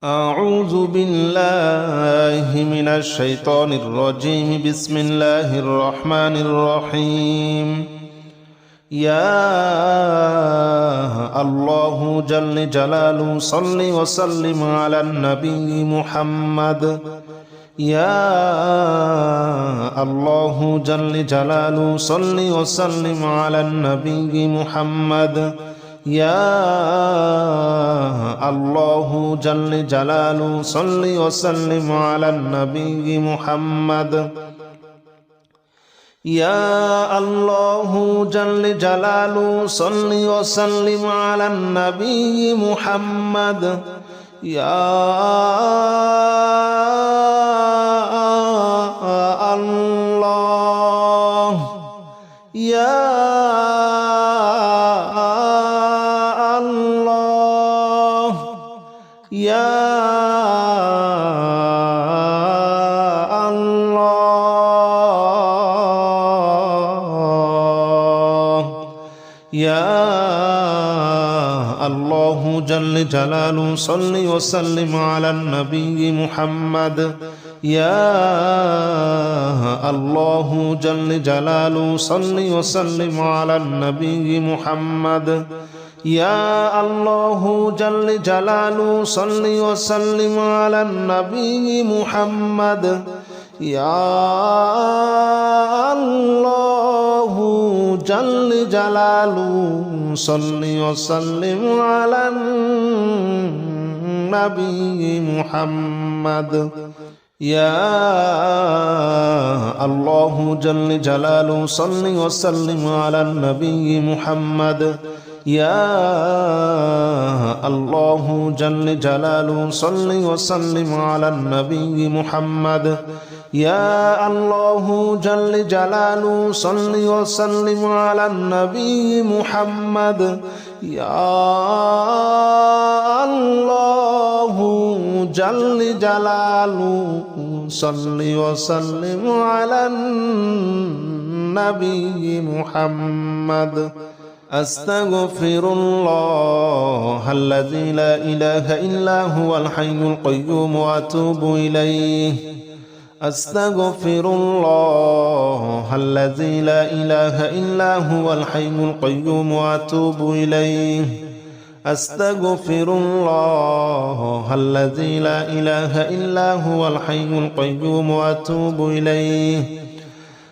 أعوذ بالله من الشيطان الرجيم. بسم الله الرحمن الرحيم. يا الله جل جلاله صل وسلم على النبي محمد. يا الله جل جلاله صل وسلم على النبي محمد. يا الله جل جلاله صل وسلم على النبي محمد. يا الله جل جلاله صل وسلم على النبي محمد. يا الله يا يا الله يا الله جل جلاله صل وسلم على النبي محمد. يا الله جل جلاله صل وسلم على النبي محمد. يا الله جل جلاله صل وسلم على النبي محمد. يا الله جل جلاله صل وسلم على النبي محمد. يا الله جل جلاله صل وسلم على النبي محمد. يا الله جل جلاله صل وسلم على النبي محمد. يا الله جل جلاله صل وسلم على النبي محمد. يا الله جل جلاله صل وسلم على النبي محمد. أستغفر الله الذي لا إله إلا هو الحي القيوم وأتوب إليه. أستغفر الله الذي لا إله إلا هو الحي القيوم وأتوب إليه. أستغفر الله الذي لا إله إلا هو الحي القيوم وأتوب إليه.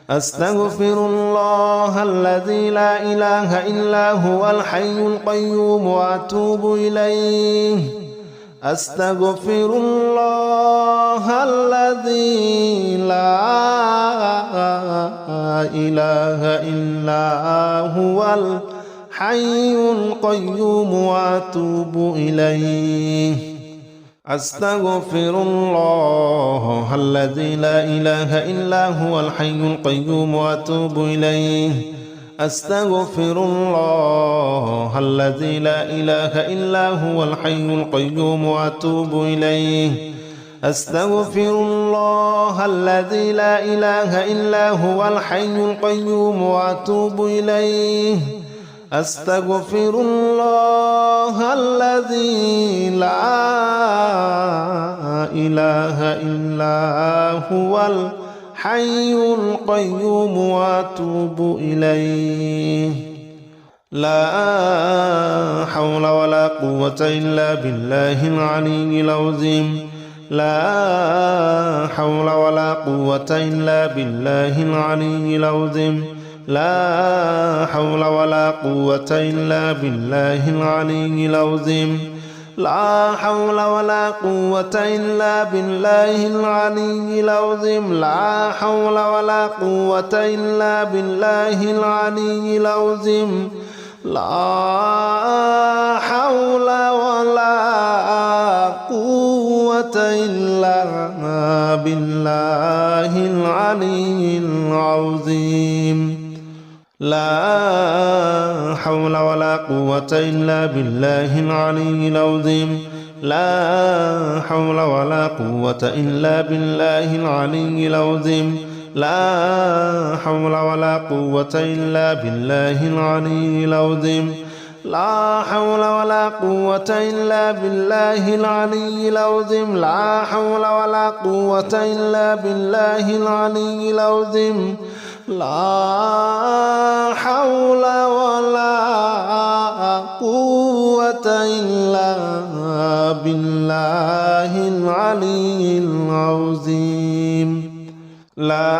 أستغفر الله الذي لا إله إلا هو الحي القيوم وأتوب إليه. أستغفر الله الذي لا إله إلا هو الحي القيوم وأتوب إليه. أستغفر الله الذي لا إله إلا هو الحي القيوم وأتوب إليه. أستغفر الله الذي لا إله إلا هو الحي القيوم وأتوب إليه. أستغفر الله الذي لا إله إلا هو الحي القيوم وأتوب إليه. أستغفر الله الذي لا إله إلا هو الحي القيوم وأتوب إليه. لا حول ولا قوة إلا بالله العلي العظيم. لا حول ولا قوة إلا بالله العلي العظيم. لا حول ولا قوة إلا بالله العلي العظيم. لا حول ولا قوة إلا بالله العلي العظيم. لا حول ولا قوة إلا بالله العلي العظيم. لا حول ولا قوة إلا بالله العلي العظيم. لا حول ولا قوة إلا بالله العلي العظيم. لا حول ولا قوة إلا بالله العلي العظيم. لا حول ولا قوة إلا بالله العلي العظيم. لا حول ولا قوة إلا بالله العلي العظيم لا حول ولا قوة إلا بالله العلي العظيم لا حول ولا قوة إلا بالله العلي العظيم لا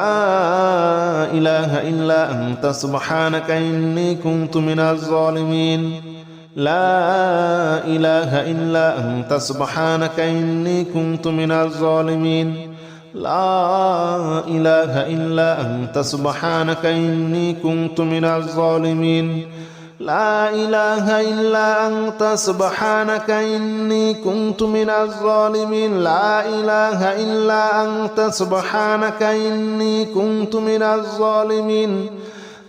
إله إلا أنت سبحانك إني كنت من الظالمين لا إله إلا أنت سبحانك إني كنت من الظالمين لا إله إلا أنت سبحانك إني كنت من الظالمين لا إله إلا أنت سبحانك إني كنت من الظالمين لا إله إلا أنت سبحانك إني كنت من الظالمين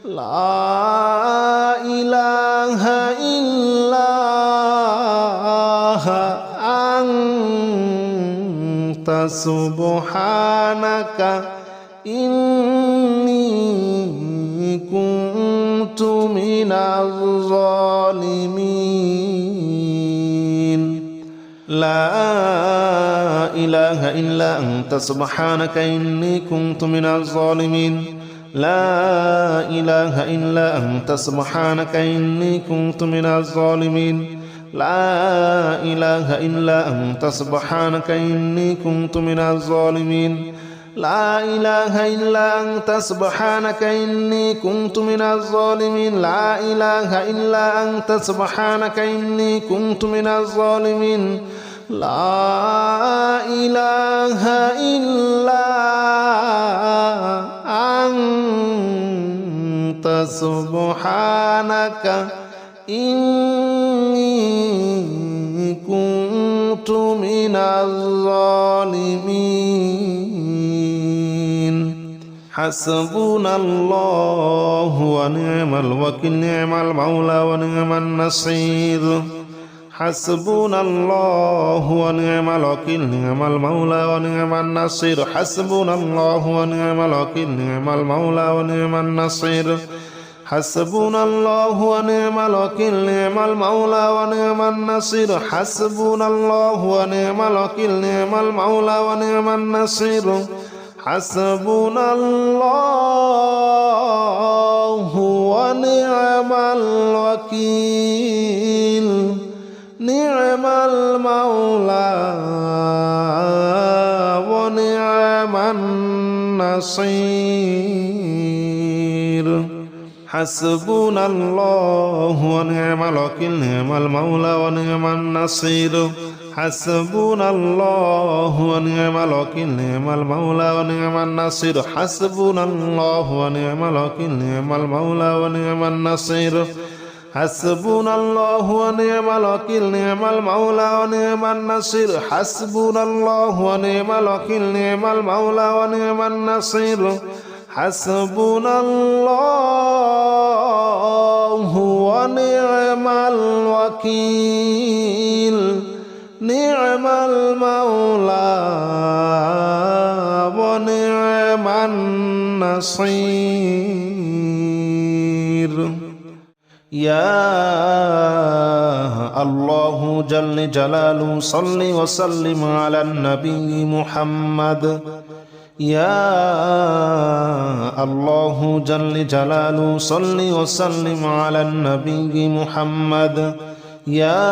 لا إله إلا أنت سبحانك إني كنت من الظالمين لا إله إلا أنت سبحانك إني كنت من الظالمين لا إله إلا أنت سبحانك إني كنت من الظالمين لا إله إلا أنت سبحانك إني كنت من الظالمين لا إله إلا أنت سبحانك إني كنت من الظالمين لا إله إلا أنت سبحانك إني كنت من الظالمين لا إله إلا أنت سبحانك إني كنت من الظالمين حسبنا الله ونعم الوكيل نعم المولى ونعم النصير حسبنا الله ونعم الوكيل نعم المولى ونعم النصير حسبنا الله ونعم الوكيل نعم المولى ونعم النصير حسبنا الله ونعم الوكيل نعم المولى ونعم النصير حسبنا الله ونعم الوكيل نعم المولى ونعم النصير حسبنا الله ونعم الوكيل نعم المولى ونعم النصير حسبنا الله ونعم الوكيل نعم المولى ونعم النصير حسبنا الله ونعم الوكيل نعم المولى ونعم النصير حسبنا الله ونعم الوكيل نعم المولى ونعم النصير حسبنا الله ونعم الوكيل نعم المولى ونعم النصير حسبنا الله ونعم الوكيل نعم المولى ونعم النصير حسبنا الله ونعم الوكيل نعم المولى ونعم النصير يا الله جل جلاله صل وسلم على النبي محمد يا الله جل جلاله صل وسلم على النبي محمد يا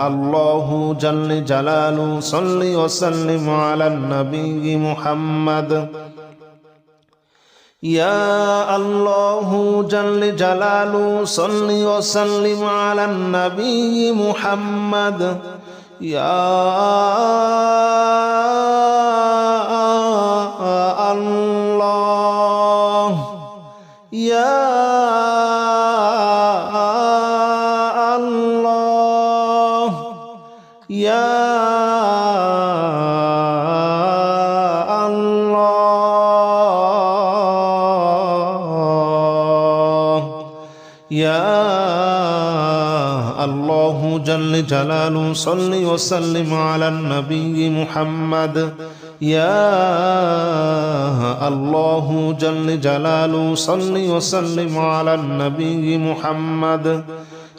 الله جل جلاله صل وسلم على النبي محمد يا الله جل جلاله صل وسلم على النبي محمد يا الله يا الله يا يا الله جل جلاله صل وسلم على النبي محمد يا الله جل جلاله صل وسلم على النبي محمد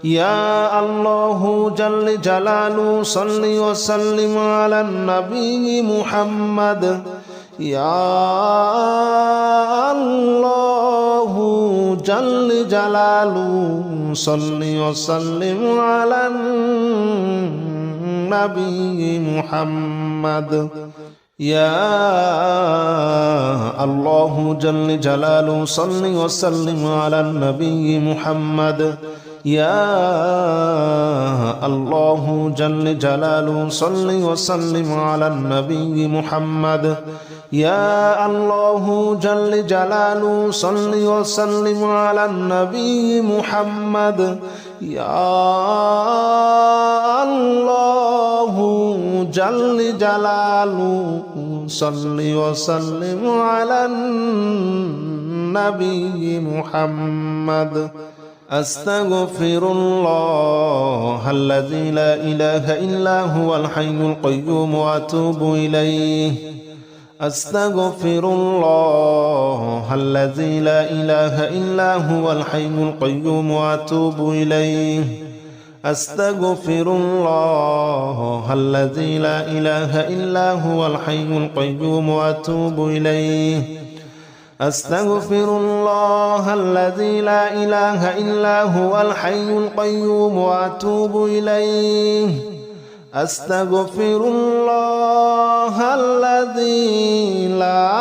يا الله جل جلاله صل وسلم على النبي محمد يا الله جل جلاله صل وسلم على النبي محمد يا الله جل جلاله صل وسلم على النبي محمد يا الله جل جلاله صل وسلم على النبي محمد يا الله جل جلاله صل وسلم على النبي محمد يا الله جل جلاله صل وسلم على النبي محمد أستغفر الله الذي لا إله إلا هو الحي القيوم وأتوب إليه أستغفر الله الذي لا إله إلا هو الحي القيوم وأتوب إليه أستغفر الله الذي لا إله إلا هو الحي القيوم وأتوب إليه أستغفر الله الذي لا إله إلا هو الحي القيوم وأتوب إليه أستغفر الله الذي لا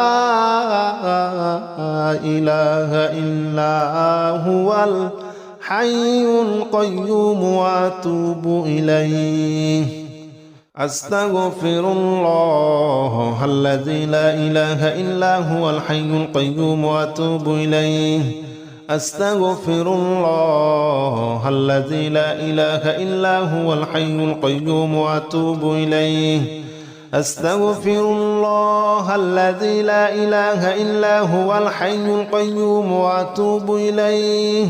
إله إلا هو الحي القيوم وأتوب إليه أستغفر الله الذي لا إله إلا هو الحي القيوم وأتوب إليه أستغفر الله الذي لا إله إلا هو الحي القيوم وأتوب إليه أستغفر الله الذي لا إله إلا هو الحي القيوم وأتوب إليه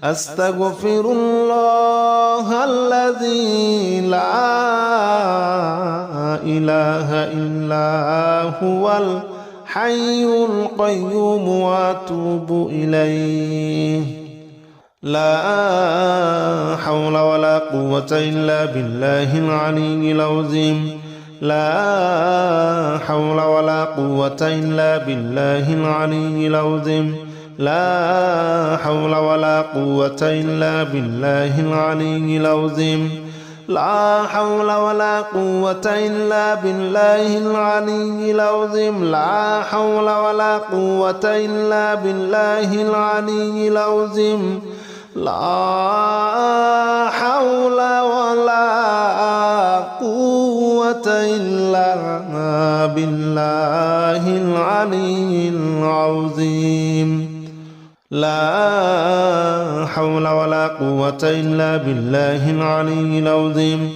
أستغفر الله الذي لا إله إلا هو الحي القيوم وأتوب إليه لا حول ولا قوة إلا بالله العلي العظيم لا حول ولا قوة إلا بالله العلي العظيم لا حول ولا قوة إلا بالله العلي العظيم لا حول ولا قوة إلا بالله العلي العظيم لا حول ولا قوة إلا بالله العلي العظيم لا حول ولا قوة إلا بالله العلي العظيم لا حول ولا قوة إلا بالله العلي العظيم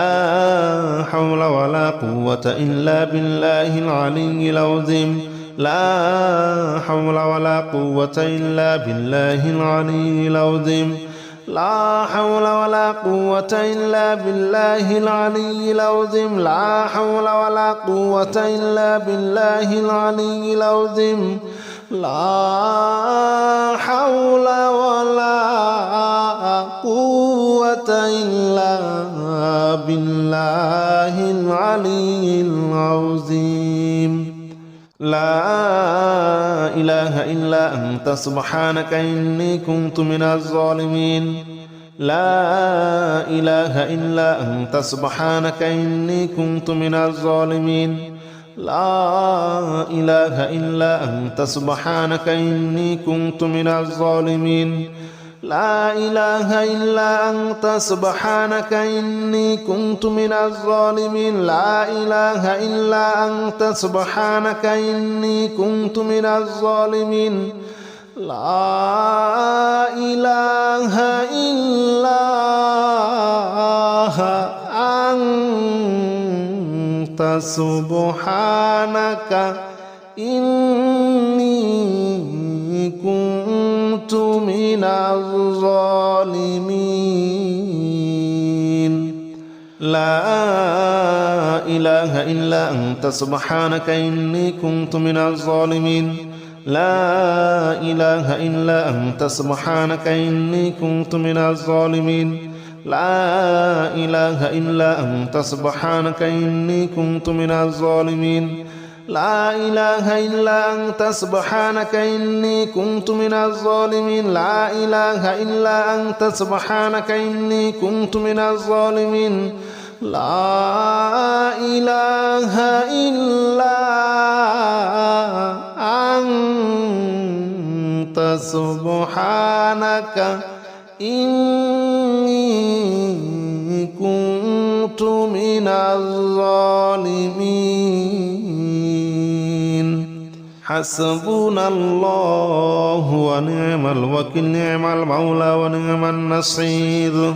لا حول ولا قوة إلا بالله العلي العظيم لا حول ولا قوة إلا بالله العلي العظيم لا حول ولا قوة إلا بالله العلي العظيم لا حول ولا قوة إلا بالله العلي العظيم لا حول ولا قوة إلا بالله العلي العظيم لا إله إلا أنت سبحانك إني كنت من الظالمين لا إله إلا أنت سبحانك إني كنت من الظالمين لا إله إلا أنت سبحانك إني كنت من الظالمين لا إله إلا أنت سبحانك إني كنت من الظالمين لا إله إلا أنت سبحانك إني كنت من الظالمين لا إله إلا أنت سبحانك إني كنت من الظالمين لا إله إلا أنت سبحانك إني كنت من الظالمين لا إله إلا أنت سبحانك إني كنت من الظالمين لا إله إلا أنت سبحانك إني كنت من الظالمين لا إله إلا أنت سبحانك إني كنت من الظالمين لا إله إلا أنت سبحانك إني كنت من الظالمين لا إله إلا أنت سبحانك إني كنت من الظالمين حسبنا الله ونعم الوكيل نعم المولى ونعم النصير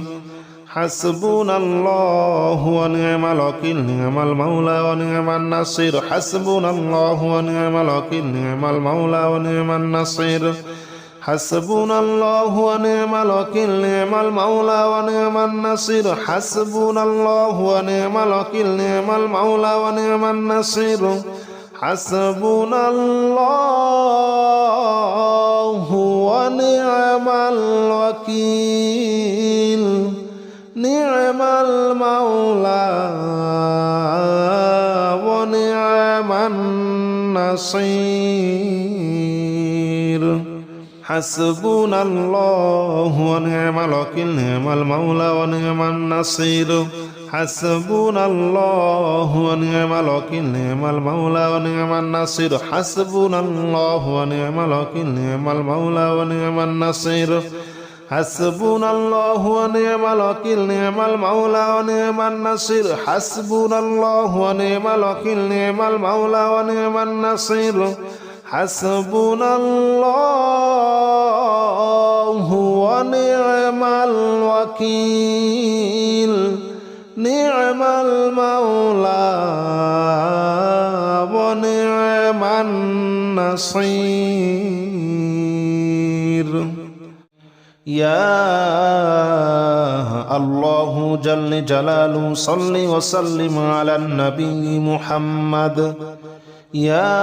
حسبنا الله ونعم الوكيل نعم المولى ونعم النصير حسبنا الله ونعم الوكيل نعم المولى ونعم النصير حسبنا الله ونعم الوكيل نعم المولى ونعم النصير حسبنا الله ونعم الوكيل نعم المولى ونعم النصير حسبنا الله ونعم الوكيل نعم المولى ونعم النصير حسبنا الله ونعم الوكيل نعم المولى ونعم النصير حسبنا الله ونعم الوكيل نعم المولى ونعم النصير حسبنا الله ونعم الوكيل نعم المولى ونعم النصير حسبنا الله ونعم الوكيل نعم المولى ونعم النصير حسبنا الله ونعم الوكيل نعم المولى ونعم النصير حسبنا الله ونعم الوكيل نعم المولى ونعم النصير يا الله جل جلاله صل وسلم على النبي محمد يا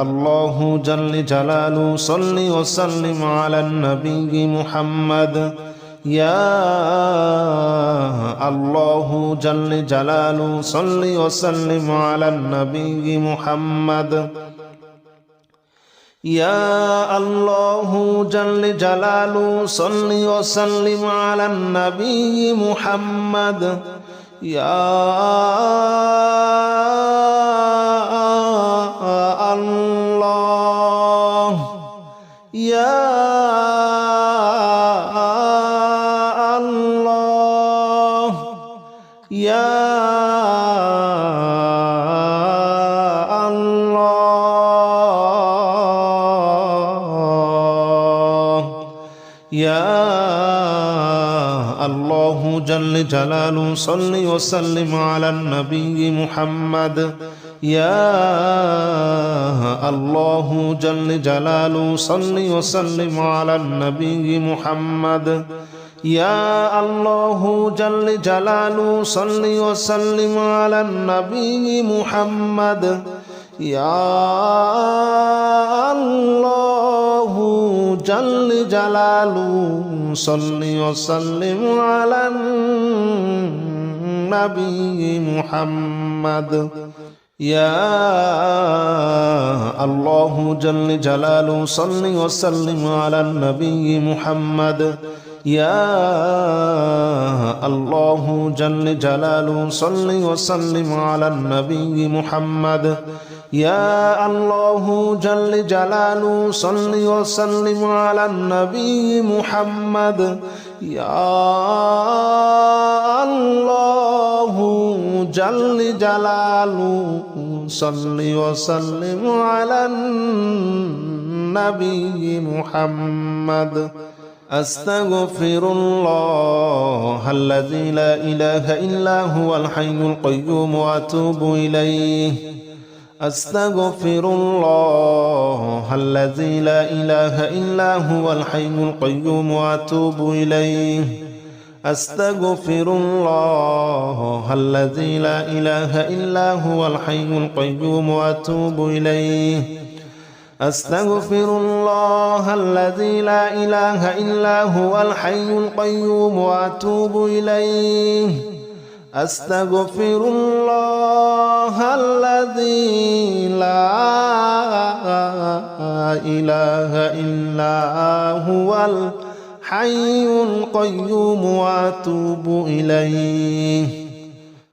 الله جل جلاله صل وسلم على النبي محمد يا الله جل جلاله صل وسلم على النبي محمد يا الله جل جلاله صل وسلم على النبي محمد يا الله يا الله يا يا الله جل جلاله صل وسلم على النبي محمد يا الله جل جلاله صل وسلم على النبي محمد يا الله جل جلاله صل وسلم على النبي محمد يا الله جل جلاله صل وسلم على النبي محمد يا الله جل جلاله صل وسلم على النبي محمد يا الله جل جلاله صل وسلم على النبي محمد يا الله جل جلاله صل وسلم على النبي محمد يا الله جل جلاله صل وسلم على النبي محمد أستغفر الله الذي لا إله إلا هو الحي القيوم وأتوب إليه أستغفر الله الذي لا إله إلا هو الحي القيوم وأتوب إليه أستغفر الله الذي لا إله إلا هو الحي القيوم وأتوب إليه أستغفر الله الذي لا إله إلا هو الحي القيوم وأتوب إليه أستغفر الله الذي لا إله إلا هو الحي القيوم وأتوب إليه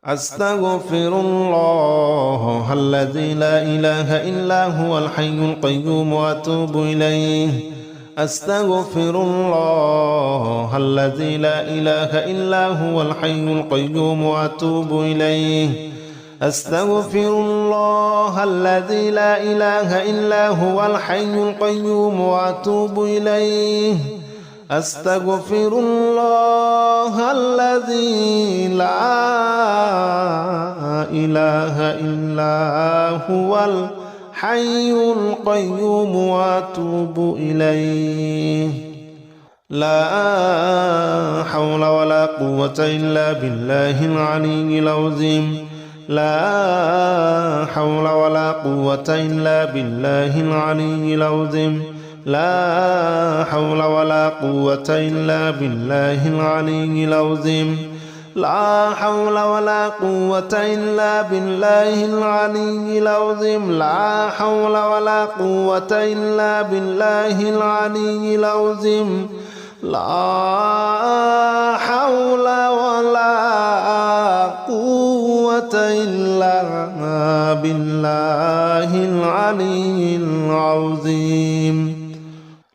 أستغفر الله الذي لا إله إلا هو الحي القيوم وأتوب إليه أستغفر الله الذي لا إله إلا هو الحي القيوم وأتوب إليه أستغفر الله الذي لا إله إلا هو الحي القيوم وأتوب إليه أستغفر الله الذي لا إله إلا هو الحي القيوم وأتوب إليه لا حول ولا قوة إلا بالله العلي العظيم لا حول ولا قوة إلا بالله العلي العظيم لا حول ولا قوة إلا بالله العلي العظيم لا حول ولا قوة إلا بالله العلي العظيم لا حول ولا قوة إلا بالله العلي العظيم لا حول ولا قوة إلا بالله العلي العظيم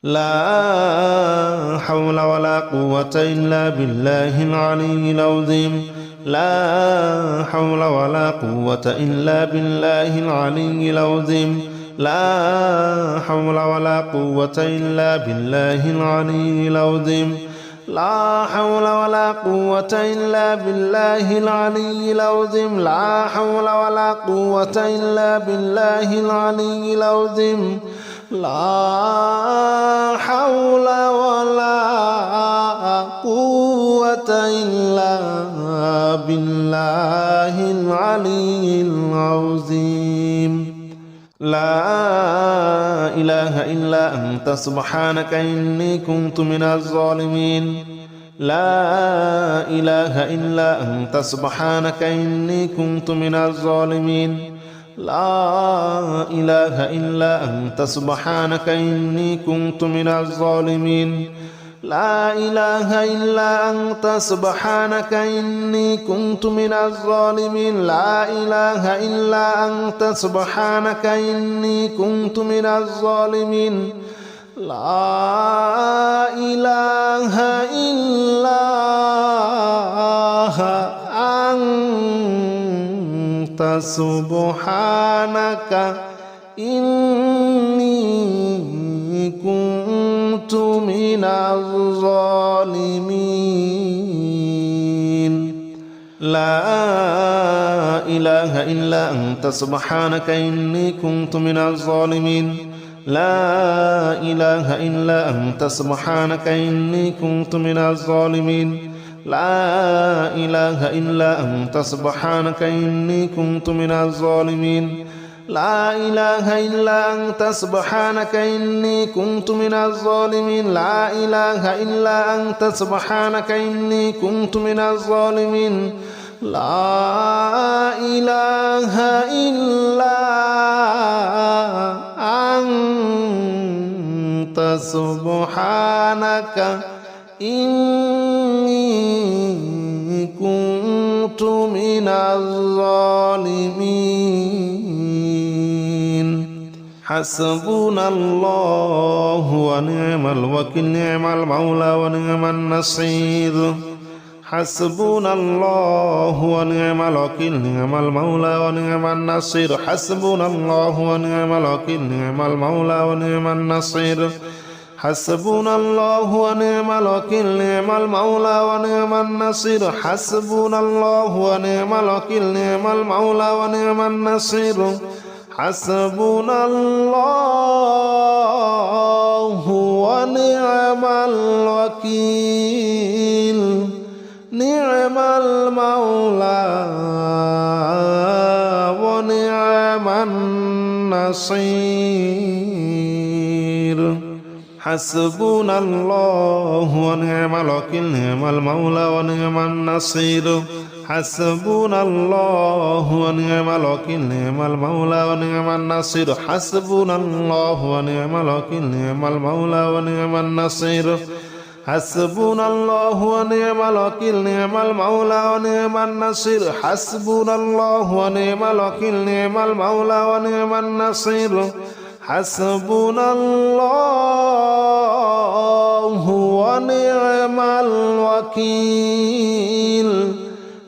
لا حول ولا قوة إلا بالله العلي العظيم لا حول ولا قوة إلا بالله العلي العظيم لا حول ولا قوة إلا بالله العلي العظيم لا حول ولا قوة إلا بالله العلي العظيم لا حول ولا قوة إلا بالله العلي العظيم لا حول ولا قوة إلا بالله العلي العظيم لا إله إلا أنت سبحانك إني كنت من الظالمين لا إله إلا أنت سبحانك إني كنت من الظالمين لا إله إلا أنت سبحانك إني كنت من الظالمين لا إله إلا أنت سبحانك إني كنت من الظالمين لا إله إلا أنت سبحانك إني كنت من الظالمين لا إله إلا أنت سبحانك إني كنت من الظالمين لا إله إلا أنت سبحانك إني كنت من الظالمين لا إله إلا أنت سبحانك إني كنت من الظالمين لا إله إلا أنت سبحانك إني كنت من الظالمين لا إله إلا أنت سبحانك إني كنت من الظالمين لا إله إلا أنت سبحانك إني كنت من الظالمين لا إله إلا أنت سبحانك إني كنت من الظالمين حسبنا الله ونعم الوكيل نعم المولى ونعم النصير حسبنا الله ونعم الوكيل نعم المولى ونعم النصير حسبنا الله ونعم الوكيل نعم المولى ونعم النصير حسبنا الله ونعم الوكيل نعم المولى ونعم النصير حسبنا الله ونعم الوكيل نعم المولى ونعم النصير حسبنا الله ونعم الوكيل نعم المولى ونعم النصير حسبنا الله ونعم الوكيل نعم المولى ونعم النصير حسبنا الله ونعم الوكيل نعم المولى ونعم النصير حسبنا الله ونعم الوكيل نعم المولى ونعم النصير حسبنا الله ونعم الوكيل نعم المولى ونعم النصير حسبنا الله ونعم الوكيل نعم المولى ونعم النصير حسبنا الله ونعم الوكيل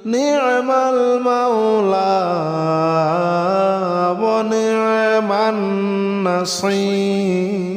نعم المولى ونعم النصير